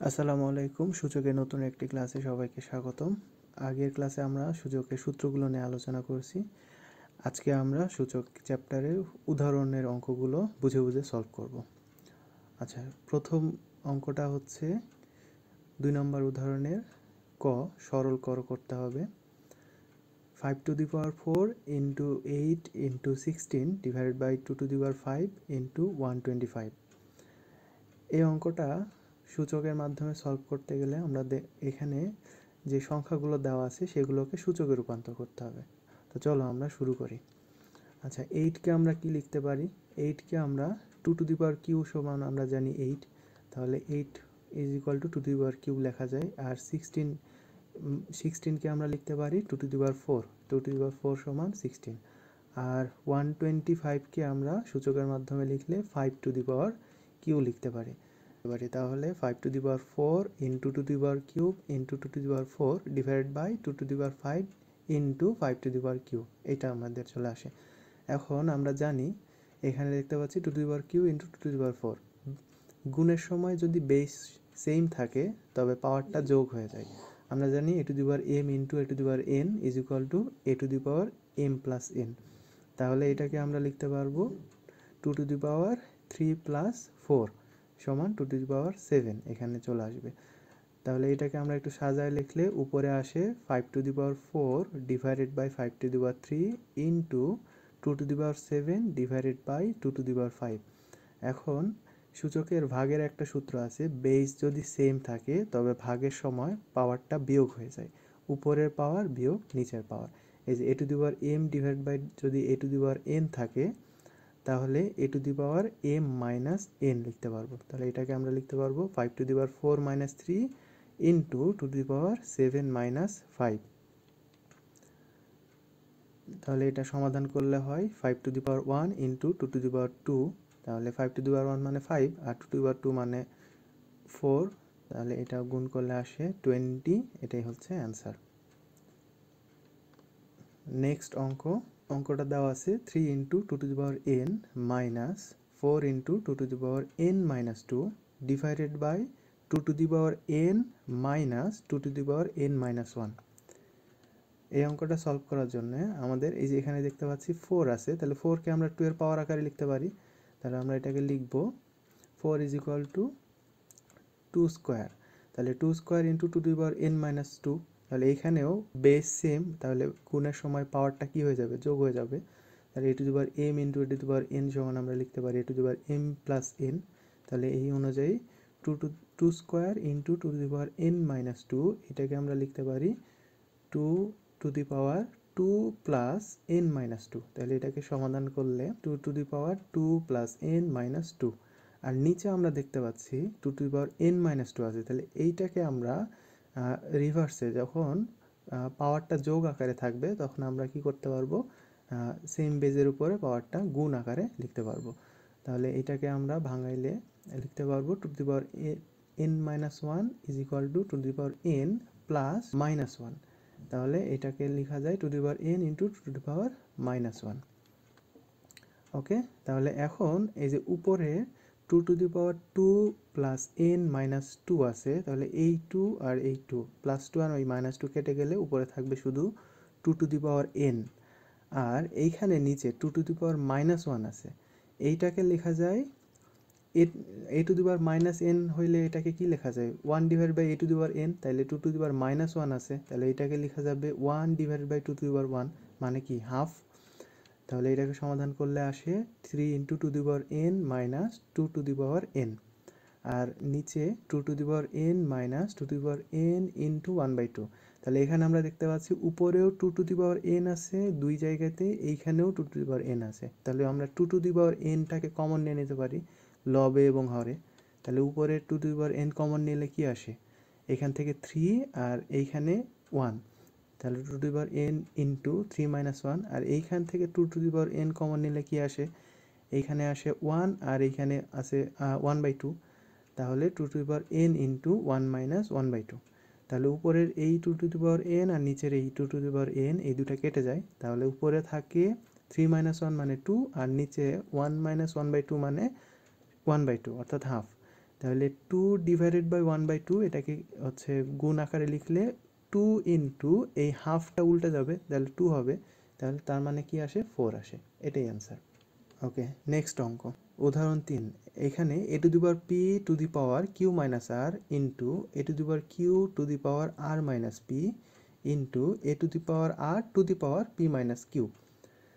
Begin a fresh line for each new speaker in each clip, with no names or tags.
আসসালামু আলাইকুম। সূচকের নতুন একটি ক্লাসে সবাইকে স্বাগতম। আগের ক্লাসে আমরা সূচকের সূত্রগুলো নিয়ে আলোচনা করছি। আজকে আমরা সূচক চ্যাপ্টারের উদাহরণের অঙ্কগুলো বুঝে বুঝে সলভ করব। আচ্ছা, প্রথম অঙ্কটা হচ্ছে 2 নম্বর উদাহরণের ক, সরল করতে হবে। 5 to the power 4 into 8 into 16 divided by 2 to the power 5 into 125। এই অঙ্কটা সূচকের মাধ্যমে সলভ করতে গেলে আমরা এখানে যে সংখ্যাগুলো দেওয়া আছে সেগুলোকে সূচকে রূপান্তর করতে হবে। তো চলো আমরা শুরু করি। আচ্ছা, 8কে আমরা কি লিখতে পারি? 8কে আমরা 2 to the power কিউ সমান আমরা জানি 8, তাহলে 8 is equal to 2 to the power cube লেখা যায়। আর 16কে আমরা লিখতে পারি 2 to the power 4, 2 to the power 4 সমান 16। আর 125কে আমরা সূচকের মাধ্যমে লিখলে 5 to the power কিউ লিখতে পারি। তাহলে 5 to the power 4 into 2 to the power cube into 2 to the power 4 divided by 2 to the power 5 into 5 to the power cube, এটা আমাদের চলে আসে। এখন আমরা জানি এখানে দেখতে পাচ্ছি 2 to the power cube into 2 to the power 4, গুণের সময় যদি বেস সেম থাকে তবে পাওয়ারটা যোগ হয়ে যায়। আমরা জানি a to the power m into a to the power n is equal to a to the power m plus n। তাহলে এটাকে আমরা লিখতে পারবো 2 to the power 3 plus 4 সমান 2 to the power 7, এখানে চলে আসবে। তাহলে এটাকে আমরা একটু সাজায় লিখলে উপরে আসে 5 to the power 4 divided by 5 to the power 3 into 2 to the power 7 divided by 2 to the power 5। এখন সূচকের ভাগের একটা সূত্র আছে, বেস যদি সেম থাকে তবে ভাগের সময় পাওয়ারটা বিয়োগ হয়ে যায়, উপরের পাওয়ার বিয়োগ নিচের পাওয়ার। এই যে a to the power m divide by যদি a to the power n থাকে তাহলে a to the power m minus n লিখতে পারবো। তাহলে এটাকে আমরা লিখতে পারবো 5 to the power 4 minus 3 into 2 to the power 7 minus 5। তাহলে এটা সমাধান করলে হয় 5 to the power 1 into 2 to the power 2। তাহলে 5 to the power 1 মানে 5 আর 2 to the power 2 মানে 4। তাহলে এটা গুণ করলে আসে 20, এটাই হচ্ছে অ্যান্সার। নেক্সট অঙ্কটা দেওয়া আছে 3 into 2 to the power n minus 4 into 2 to the power n minus 2 divided by 2 to the power n minus 2 to the power n minus 1। এই অঙ্কটা সলভ করার জন্য আমাদের এই যে এখানে দেখতে পাচ্ছি 4 আছে, তাহলে 4কে আমরা 2 এর পাওয়ার আকারে লিখতে পারি। তাহলে আমরা এটাকে লিখব 4 is equal to 2 স্কোয়ার। তাহলে 2 square into 2 to the power n minus 2। তাহলে এইখানেও বেস সেম, তাহলে গুণের সময় পাওয়ারটা কি হয়ে যাবে? যোগ হয়ে যাবে। তাহলে a to the power m into a to the power n সমান আমরা লিখতে পারি a to the power m plus n। তাহলে এই অনুযায়ী 2 square into 2 to the power n minus 2, এটাকে আমরা লিখতে পারি 2 to the power 2 plus n minus 2। তাহলে এটাকে সমাধান করলে 2 to the power 2 plus n minus 2। আর নিচে আমরা দেখতে পাচ্ছি 2 to the power n minus 2 আছে। তাহলে এইটাকে আমরা রিভার্সে যখন পাওয়ারটা যোগ আকারে থাকবে তখন আমরা কি করতে পারবো? সেম বেজের উপরে পাওয়ারটা গুণ আকারে লিখতে পারবো। তাহলে এটাকে আমরা ভাঙাইলে লিখতে পারবো 2 to the power n minus 1 is equal to 2 to the power n plus minus 1। তাহলে এটাকে লেখা যায় 2 to the power n into 2 to the power minus 1। ওকে, তাহলে এখন এই যে উপরে 2 to the power 2 plus n minus 2 আছে, তাহলে এই 2 আর এই 2 প্লাস 2 আর ওই মাইনাস 2 কেটে গেলে উপরে থাকবে শুধু 2 to the power n। আর এইখানে নিচে 2 to the power minus 1 আছে, এইটাকে লেখা যায় a to the power minus n হইলে এটাকে কি লেখা যায়? 1 divided by a to the power n। তাহলে 2 to the power minus 1 আছে, তাহলে এটাকে লেখা যাবে 1 divided by 2 to the power 1, মানে কি হাফ। তাহলে এটাকে সমাধান করলে আসে 3 into 2 to the power n minus 2 to the power n। আর নিচে 2 to the power n minus 2 to the power n into 1/2। তাহলে এখানে আমরা দেখতে পাচ্ছি উপরেও 2 to the power n আছে দুই জায়গাতে, এইখানেও 2 to the power n আছে। তাহলে আমরা 2 to the power n টাকে কমন নিয়ে নিতে পারি লবে এবং হরে। তাহলে উপরে 2 to the power n common নিলে কি আসে? এখান থেকে 3 আর এইখানে 1, তাহলে 2 to the power n into 3 minus 1। আর এইখান থেকে 2 to the power n common নিলে কি আসে? এইখানে আসে 1 আর এইখানে আছে 1/2। তাহলে 2 to the power n into 1 minus 1/2। তাহলে উপরের এই 2 to the power n আর নিচের এই 2 to the power n এই দুটা কেটে যায়। তাহলে উপরে থাকে 3 minus 1 মানে 2 আর নিচে 1 minus 1/2 মানে 1/2 অর্থাৎ হাফ। তাহলে 2 ডিভাইডেড বাই 1/2 এটাকে হচ্ছে গুণ আকারে লিখলে 2 ইন্টু এই হাফটা উল্টে যাবে, তাহলে 2 হবে, তাহলে তার মানে কি আসে 4 আসে, এটাই অ্যান্সার। ওকে, নেক্সট অঙ্ক, উদাহরণ 3। এখানে A to the power P to the power Q minus R into A to the power Q to the power R minus P into A to the power R to the power P minus Q.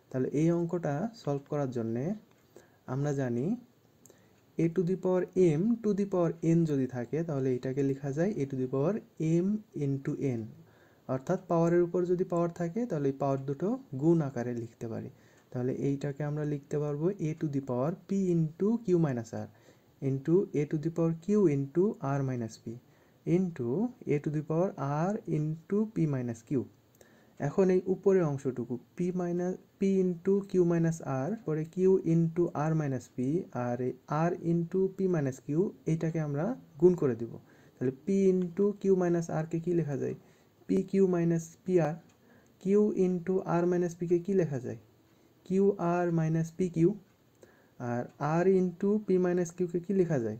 তাহলে এই অঙ্কটা solve করার জন্যে আমরা জানি A to the power M to the power N যদি থাকে তাহলে এটাকে লেখা যায় A to the power M into N, অর্থাৎ পাওয়ারের উপর যদি পাওয়ার থাকে তাহলে এই পাওয়ার দুটো গুণ আকারে লিখতে পারি। তাহলে এইটাকে আমরা লিখতে পারবো A to the power P into Q minus R into A to the power Q into R minus P into A to the power R into P minus Q. এখন এই উপরের অংশটুকু P into Q minus R, পরে Q into R minus P, আর এই R into P minus Q, এইটাকে আমরা গুণ করে দিব। তাহলে পি ইন্টু কিউ মাইনাস আরকে কী লেখা যায়, P Q minus P R. Q into R minus পিকে কী লেখা যায়, Q R minus P Q. R into P minus কিউকে কী লেখা যায়,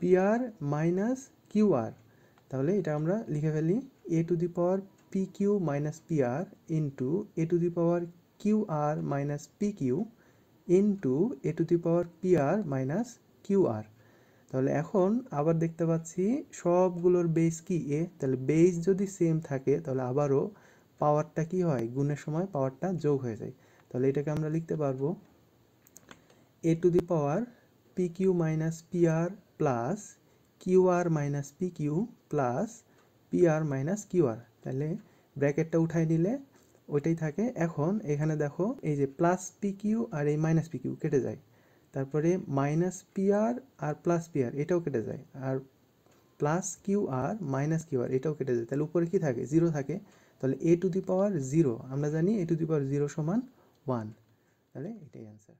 P R minus Q R. তাহলে এটা আমরা লিখে ফেলি A to the power P Q minus P R into A to the power Q R minus P Q into A to the power P R minus Q R. তাহলে এখন আবার দেখতে পাচ্ছি সবগুলোর বেস কি এ, তাহলে বেস যদি same থাকে তাহলে আবারও পাওয়ারটা কি হয়, গুণের সময় পাওয়ারটা যোগ হয়ে যায়। তাহলে এটাকে আমরা লিখতে পারবো A to the power P Q minus P R plus Q R minus P Q plus P R minus Q R. তাহলে ব্র্যাকেটটা উঠাই নিলে ওইটাই থাকে। এখন এখানে দেখো এই যে প্লাস পি কিউ আর এই মাইনাস পি কিউ কেটে যায়, তারপরে minus P R plus P আর এটাও কেটে যায়, আর plus Q R minus Q আর এটাও কেটে যায়। তাহলে উপরে কি থাকে, জিরো থাকে। তাহলে এ টু দি পাওয়ার জিরো, আমরা জানি A to the power zero সমান 1, তাহলে এটাই অ্যান্সার।